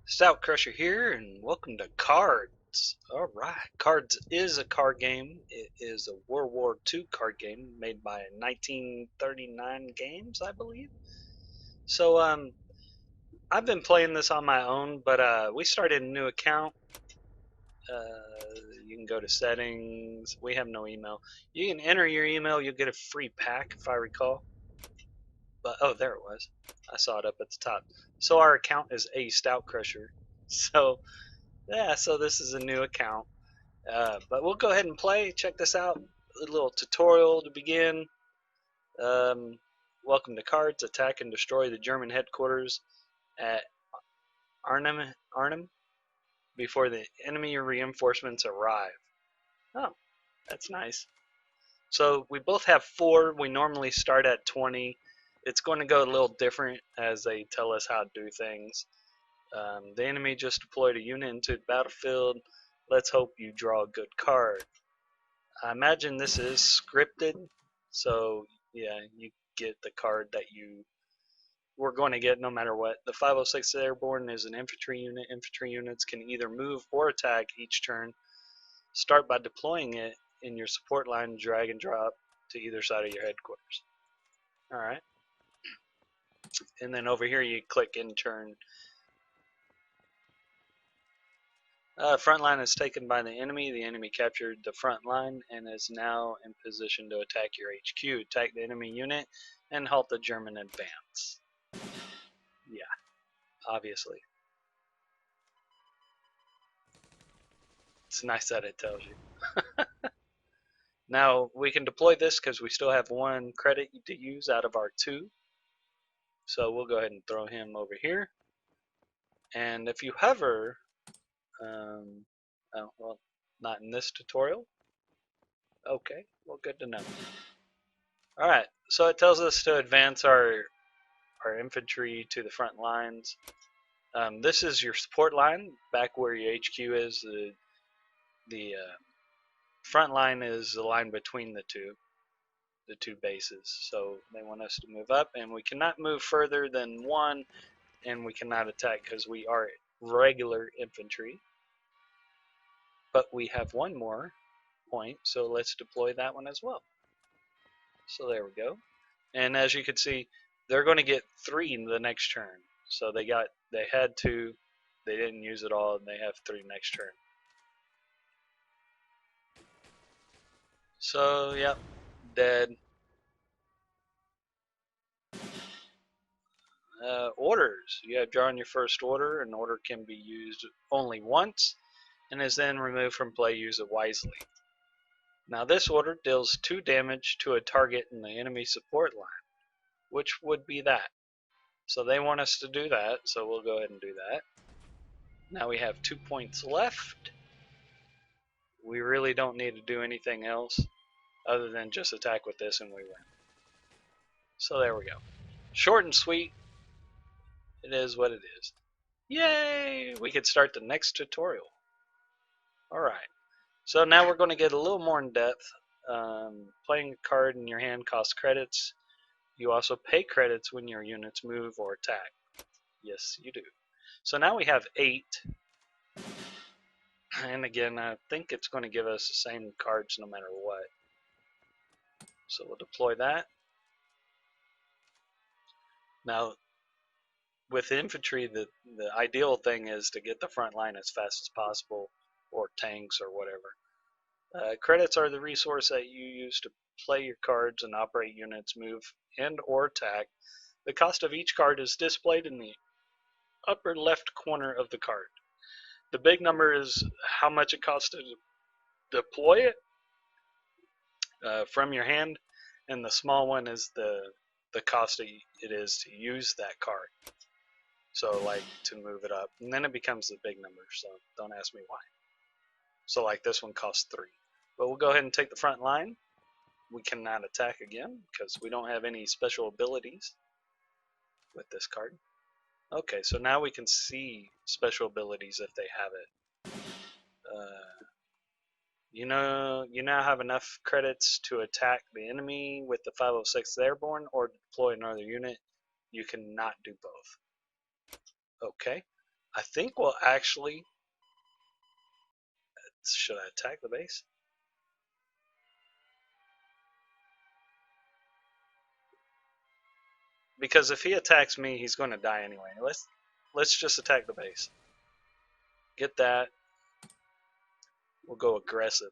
Stout Crusher here, and welcome to Cards. Alright, Cards is a card game. It is a World War II card game made by 1939 Games, I believe. So, I've been playing this on my own, but we started a new account. You can go to settings. We have no email. You can enter your email, you'll get a free pack, if I recall. But, oh, there it was. I saw it up at the top. So, our account is a Stout Crusher. So, yeah, so this is a new account. But we'll go ahead and play. Check this out. A little tutorial to begin. Um, welcome to Cards. Attack and destroy the German headquarters at Arnhem before the enemy reinforcements arrive. Oh, that's nice. So we both have 4. We normally start at 20. It's going to go a little different as they tell us how to do things. The enemy just deployed a unit into the battlefield. Let's hope you draw a good card. I imagine this is scripted, so yeah, you get the card that you were going to get no matter what. The 506th Airborne is an infantry unit. Infantry units can either move or attack each turn. Start by deploying it in your support line, drag and drop to either side of your headquarters. Alright. And then over here you click in turn. Front line is taken by the enemy. The enemy captured the front line and is now in position to attack your HQ. Attack the enemy unit and halt the German advance. Yeah, obviously. It's nice that it tells you. Now, we can deploy this because we still have 1 credit to use out of our 2. So we'll go ahead and throw him over here. And if you hover, oh, well, not in this tutorial. Okay, well, good to know. Alright, so it tells us to advance our infantry to the front lines. This is your support line, back where your HQ is. The front line is the line between the two bases. So they want us to move up, and we cannot move further than 1, and we cannot attack because we are regular infantry. But we have 1 more point, so let's deploy that one as well. So there we go. And as you can see, they're going to get 3 in the next turn. So they had 2, they didn't use it all, and they have 3 next turn. So yep, dead. Orders. You have drawn your first order. An order can be used only once and is then removed from play. Use it wisely. Now this order deals 2 damage to a target in the enemy support line, which would be that. So they want us to do that, so we'll go ahead and do that. Now we have 2 points left. We really don't need to do anything else other than just attack with this and we win. So there we go. Short and sweet. It is what it is. Yay! We could start the next tutorial. Alright. So now we're going to get a little more in depth. Playing a card in your hand costs credits. You also pay credits when your units move or attack. Yes, you do. So now we have 8. And again, I think it's going to give us the same cards no matter what. So we'll deploy that. Now, with infantry, the ideal thing is to get the front line as fast as possible, or tanks or whatever. Credits are the resource that you use to play your cards and operate units, move, and or attack. The cost of each card is displayed in the upper left corner of the card. The big number is how much it costs to deploy it from your hand, and the small one is the cost it is to use that card. So like to move it up, and then it becomes the big number, so don't ask me why. So like this one costs 3. But we'll go ahead and take the front line. We cannot attack again because we don't have any special abilities with this card. Okay, so now we can see special abilities if they have it. You now have enough credits to attack the enemy with the 506th Airborne or deploy another unit. You cannot do both. Okay. I think we'll actually. Should I attack the base? Because if he attacks me, he's going to die anyway. Let's just attack the base. Get that. We'll go aggressive.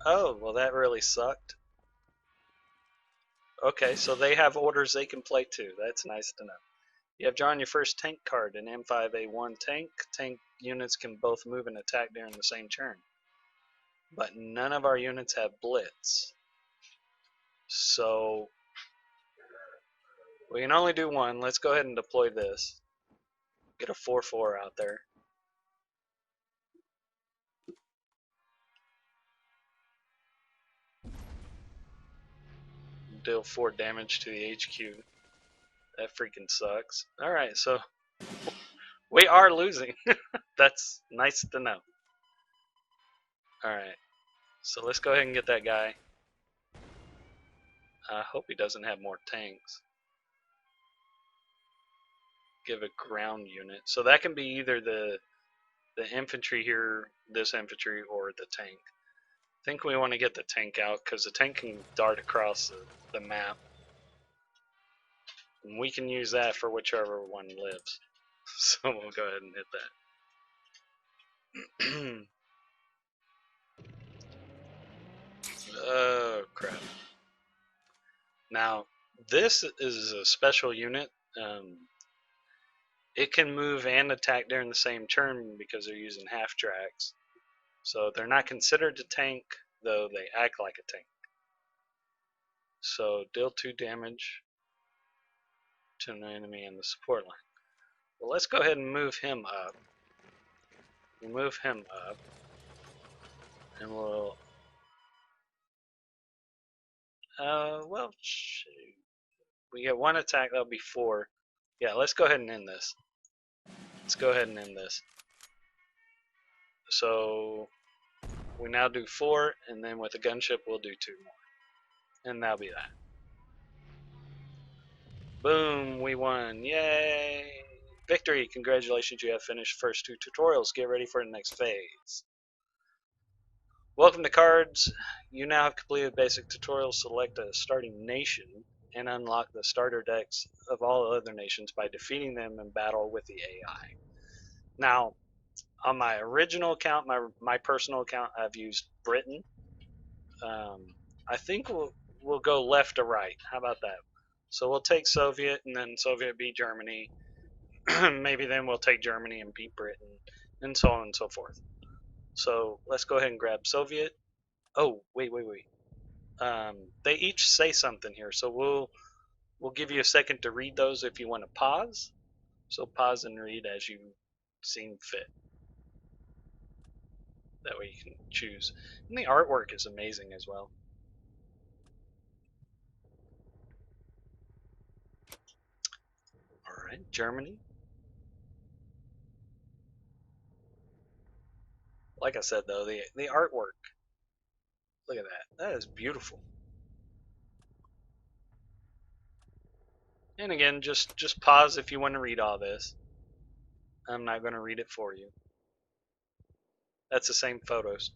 Oh, well that really sucked. Okay, so they have orders they can play too. That's nice to know. You have drawn your first tank card, an M5A1 tank. Tank units can both move and attack during the same turn. But none of our units have blitz. So we can only do one. Let's go ahead and deploy this. Get a 4/4 out there. Deal 4 damage to the HQ. That freaking sucks. Alright, so we are losing. That's nice to know. Alright, so let's go ahead and get that guy. I hope he doesn't have more tanks. Give a ground unit. So that can be either the infantry here, this infantry, or the tank. I think we want to get the tank out because the tank can dart across the map. And we can use that for whichever one lives. So we'll go ahead and hit that. Oh, crap. Now, this is a special unit. It can move and attack during the same turn because they're using half tracks. So they're not considered a tank, though they act like a tank. So deal 2 damage to an enemy in the support line. Well, let's go ahead and move him up. We'll move him up. And we'll... well, shoot. We get 1 attack, that'll be 4. Yeah, let's go ahead and end this. Let's go ahead and end this. So we now do 4, and then with a gunship we'll do 2 more. And that'll be that. Boom, we won. Yay! Victory! Congratulations, you have finished first 2 tutorials. Get ready for the next phase. Welcome to Cards. You now have completed basic tutorials. Select a starting nation and unlock the starter decks of all other nations by defeating them in battle with the AI. Now, on my original account, my personal account, I've used Britain. I think we'll go left to right. How about that? So we'll take Soviet, and then Soviet beat Germany. Maybe then we'll take Germany and beat Britain, and so on and so forth. So let's go ahead and grab Soviet. Oh, wait. They each say something here, so we'll give you a second to read those if you want to pause. So pause and read as you seem fit. That way you can choose. And the artwork is amazing as well. Alright, Germany. Like I said though, the artwork. Look at that. That is beautiful. And again, just pause if you want to read all this. I'm not going to read it for you. That's the same photos.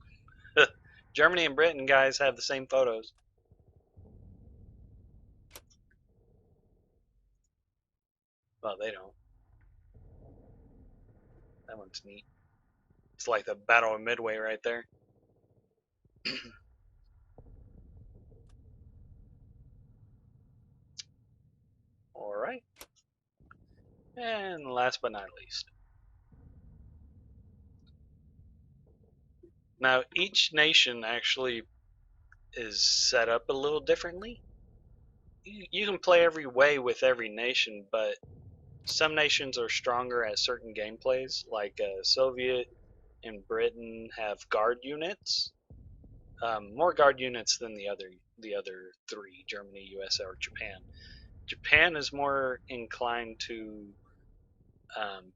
Germany and Britain, guys, have the same photos. Well, they don't. That one's neat. It's like the Battle of Midway right there. Alright. And last but not least. Now, each nation actually is set up a little differently. You can play every way with every nation, but some nations are stronger at certain gameplays, like Soviet and Britain have guard units, more guard units than the other 3: Germany, US, or Japan. Japan is more inclined to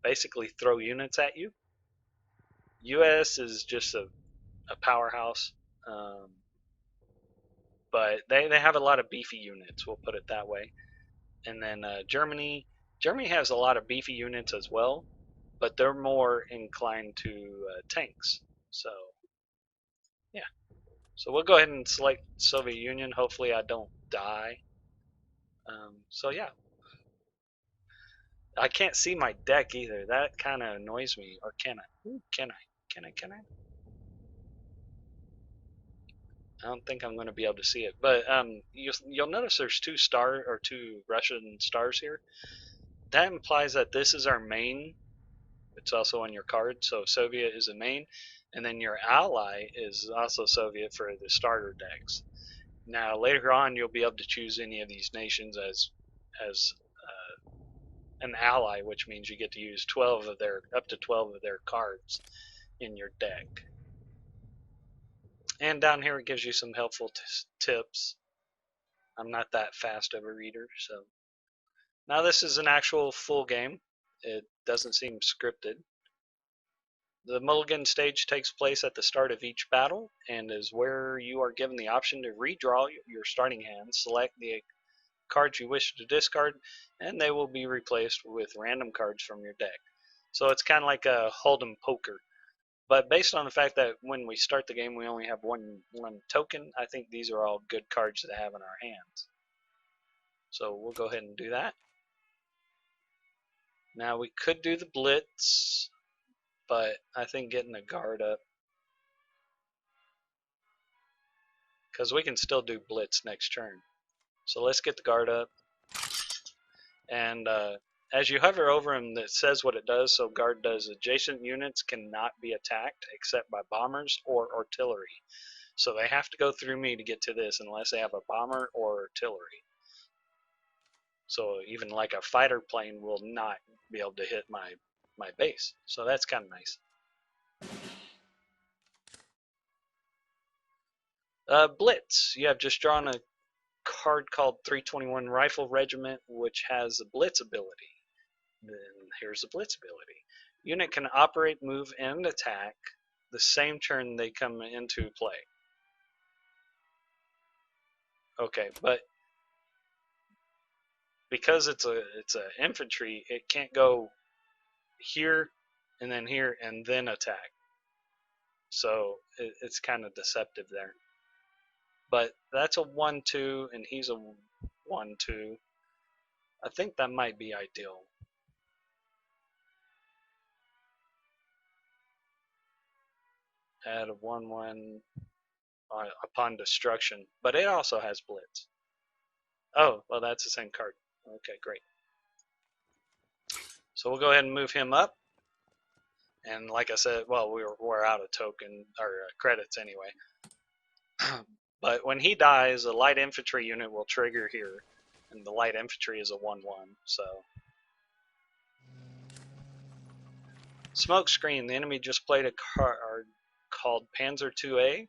basically throw units at you. US is just a powerhouse, but they have a lot of beefy units. We'll put it that way. And then Germany has a lot of beefy units as well, but they're more inclined to tanks. So yeah, so we'll go ahead and select Soviet Union. Hopefully I don't die. So yeah, I can't see my deck either. That kind of annoys me. Or can I? Ooh, can I? Can I? I don't think I'm going to be able to see it. But you'll notice there's two Russian stars here. That implies that this is our main. It's also on your card. So Soviet is a main, and then your ally is also Soviet for the starter decks. Now later on, you'll be able to choose any of these nations as an ally, which means you get to use 12 of their up to 12 of their cards in your deck. And down here it gives you some helpful tips. I'm not that fast of a reader, so now this is an actual full game. It doesn't seem scripted. The mulligan stage takes place at the start of each battle and is where you are given the option to redraw your starting hand, select the cards you wish to discard, and they will be replaced with random cards from your deck. So it's kind of like a hold'em poker. But based on the fact that when we start the game we only have one token, I think these are all good cards to have in our hands. So we'll go ahead and do that. Now we could do the blitz, but I think getting a guard up, because we can still do blitz next turn. So let's get the guard up. And as you hover over him, it says what it does. So guard does adjacent units cannot be attacked except by bombers or artillery. So they have to go through me to get to this unless they have a bomber or artillery. So even like a fighter plane will not be able to hit my base. So that's kind of nice. Blitz. You have just drawn a card called 321 Rifle Regiment, which has a blitz ability. Then here's the blitz ability. Unit can operate, move, and attack the same turn they come into play. Okay, but because it's a infantry, it can't go here and then attack. So it's kind of deceptive there. But that's a 1-2, and he's a 1-2. I think that might be ideal. Add a 1-1 upon destruction, but it also has blitz. Oh, well, that's the same card. Okay, great. So we'll go ahead and move him up. And like I said, well, we're out of token or credits anyway. But when he dies, a light infantry unit will trigger here, and the light infantry is a 1-1. So smoke screen. The enemy just played a card called Panzer IIA,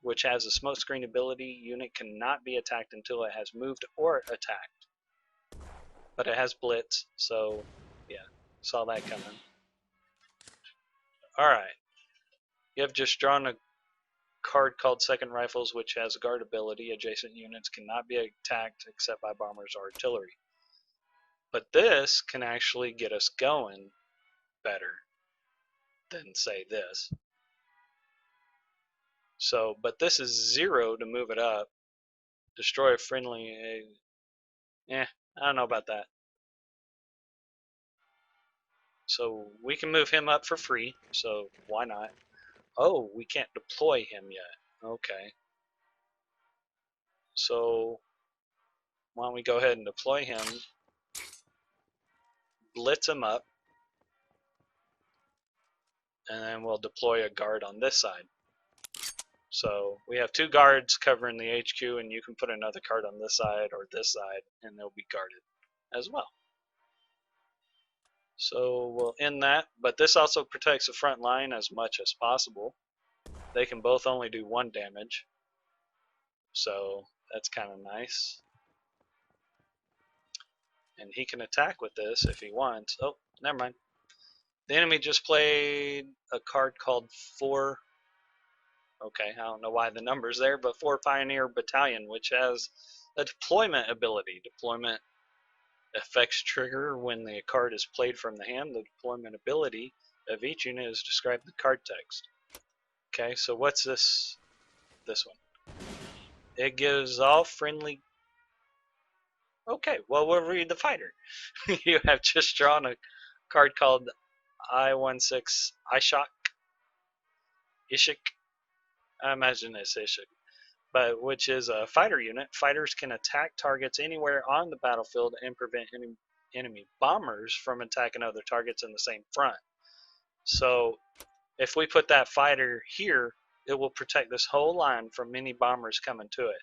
which has a smoke screen ability. Unit cannot be attacked until it has moved or attacked. But it has blitz, so yeah, saw that coming. Alright, you have just drawn a card called Second Rifles, which has a guard ability. Adjacent units cannot be attacked except by bombers or artillery. But this can actually get us going better than, say, this. So, but this is 0 to move it up. Destroy a friendly... I don't know about that. So we can move him up for free, so why not? Oh, we can't deploy him yet. Okay. So why don't we go ahead and deploy him, blitz him up, and then we'll deploy a guard on this side. So we have 2 guards covering the HQ, and you can put another card on this side or this side, and they'll be guarded as well. So we'll end that, but this also protects the front line as much as possible. They can both only do 1 damage, so that's kind of nice. And he can attack with this if he wants. Oh, never mind. The enemy just played a card called 4. Okay, I don't know why the number's there, but 4 Pioneer Battalion, which has a deployment ability. Deployment Effects trigger when the card is played from the hand. The deployment ability of each unit is described in the card text. Okay, so what's this? This one. It gives all friendly. Okay, well we'll read the fighter. You have just drawn a card called I-16 Ishik. I imagine it's Ishik, but which is a fighter unit. Fighters can attack targets anywhere on the battlefield and prevent enemy bombers from attacking other targets in the same front. So if we put that fighter here, it will protect this whole line from any bombers coming to it.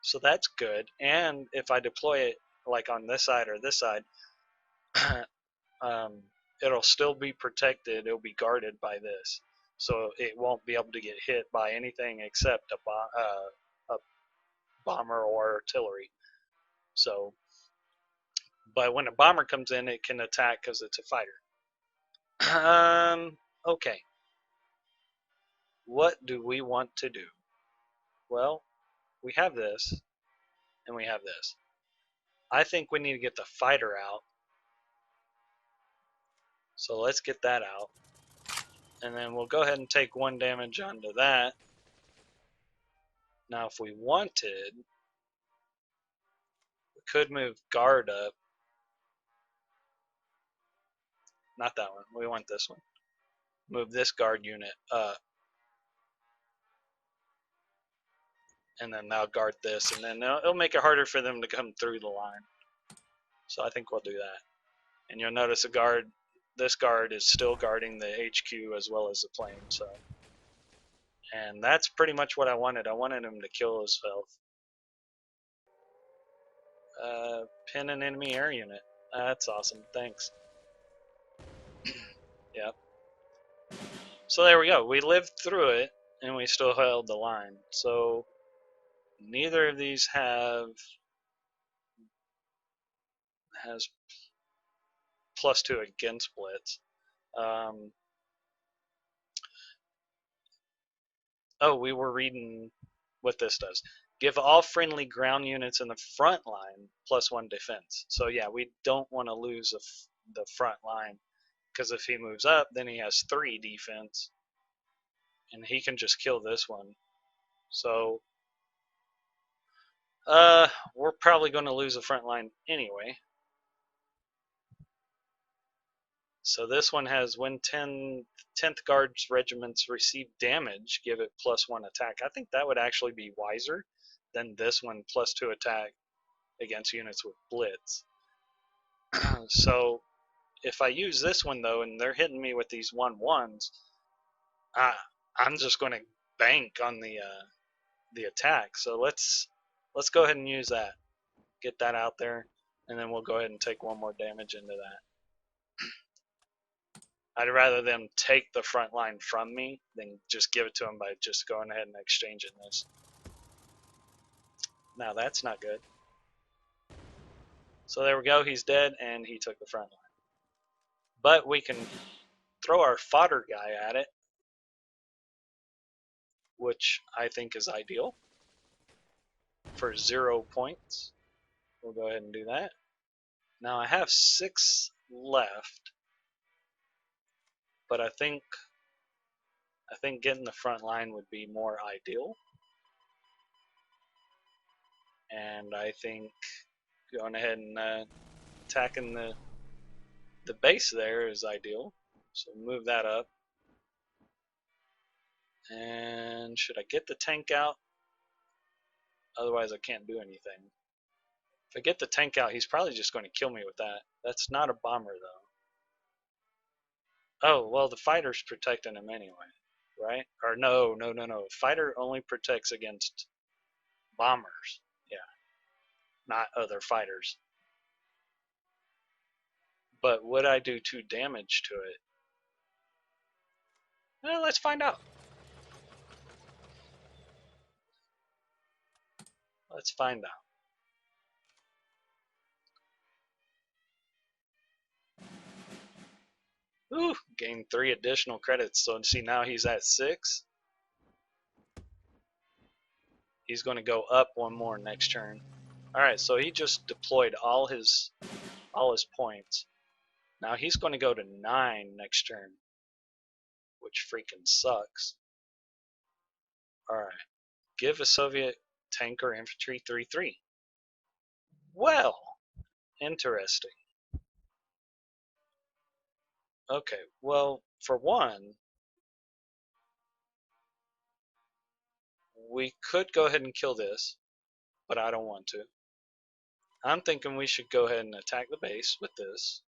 So that's good. And if I deploy it like on this side or this side, um, it'll still be protected. It'll be guarded by this. So it won't be able to get hit by anything except a bomber or artillery. So, but when a bomber comes in, it can attack because it's a fighter. Okay. What do we want to do? Well, we have this, and we have this. I think we need to get the fighter out. So let's get that out. And then we'll go ahead and take 1 damage onto that. Now if we wanted, we could move guard up. Not that one, we want this one. Move this guard unit up. And then now guard this, and then it'll make it harder for them to come through the line. So I think we'll do that. And you'll notice this guard is still guarding the HQ as well as the plane. So, and that's pretty much what I wanted. I wanted him to kill himself. Pin an enemy air unit. That's awesome. Thanks. Yep. So there we go. We lived through it, and we still held the line. So neither of these has +2 against blitz. Oh, we were reading what this does. Give all friendly ground units in the front line +1 defense. So yeah, we don't want to lose the front line, because if he moves up, then he has 3 defense, and he can just kill this one. So we're probably going to lose the front line anyway. So this one has when 10th Guards regiments receive damage, give it +1 attack. I think that would actually be wiser than this one +2 attack against units with blitz. So if I use this one though, and they're hitting me with these 1/1s, I'm just going to bank on the attack. So let's go ahead and use that. Get that out there, and then we'll go ahead and take 1 more damage into that. I'd rather them take the front line from me than just give it to them by just going ahead and exchanging this. Now that's not good. So there we go, he's dead, and he took the front line. But we can throw our fodder guy at it, which I think is ideal, for 0 points. We'll go ahead and do that. Now I have 6 left, but I think getting the front line would be more ideal. And I think going ahead and attacking the base there is ideal. So move that up. And should I get the tank out? Otherwise I can't do anything. If I get the tank out, he's probably just going to kill me with that. That's not a bomber though. Oh, well the fighter's protecting him anyway, right? Or no. Fighter only protects against bombers. Yeah. Not other fighters. But would I do 2 damage to it? Well, let's find out. Let's find out. Ooh, gained 3 additional credits. So see, now he's at 6. He's going to go up 1 more next turn. All right, so he just deployed all his points. Now he's going to go to 9 next turn, which freaking sucks. All right, give a Soviet tank or infantry 3/3. Well, interesting. Okay, well, for one, we could go ahead and kill this, but I don't want to. I'm thinking we should go ahead and attack the base with this.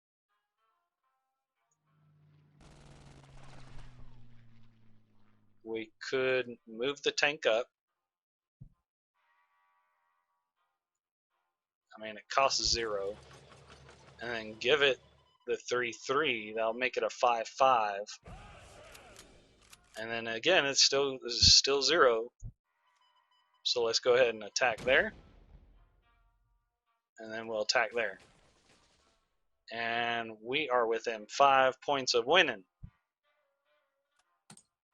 We could move the tank up. I mean, it costs 0. And then give it the 3/3. That'll make it a 5/5. And then again, it's still 0. So let's go ahead and attack there. And then we'll attack there. And we are within 5 points of winning.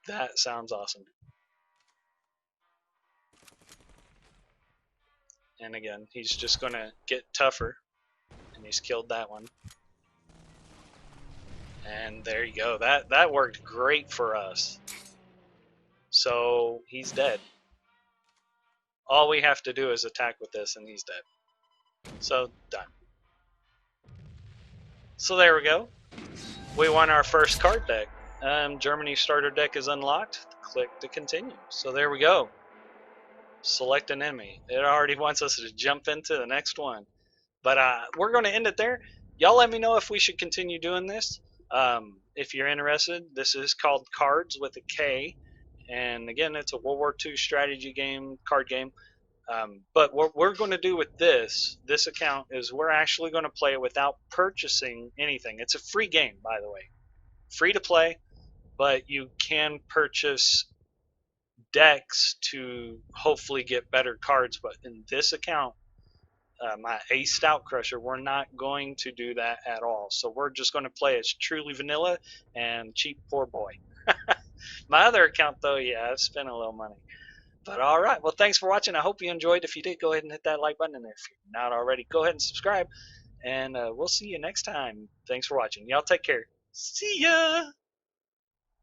That sounds awesome. And again, he's just going to get tougher. And he's killed that one. And there you go. That worked great for us. So he's dead. All we have to do is attack with this and he's dead. So done. So there we go. We won our first card deck. Germany's starter deck is unlocked. Click to continue. So there we go. Select an enemy. It already wants us to jump into the next one. But we're going to end it there. Y'all let me know if we should continue doing this. If you're interested, this is called Cards with a K. And again, it's a World War II strategy game, card game. But what we're going to do with this account is we're actually going to play it without purchasing anything. It's a free game, by the way. Free to play, but you can purchase decks to hopefully get better cards. But in this account, my Stout Crusher, we're not going to do that at all. So we're just going to play as truly vanilla and cheap poor boy. My other account, though, yeah, I've spent a little money. But all right, well, thanks for watching. I hope you enjoyed. If you did, go ahead and hit that like button. And if you're not already, go ahead and subscribe. And we'll see you next time. Thanks for watching. Y'all take care. See ya.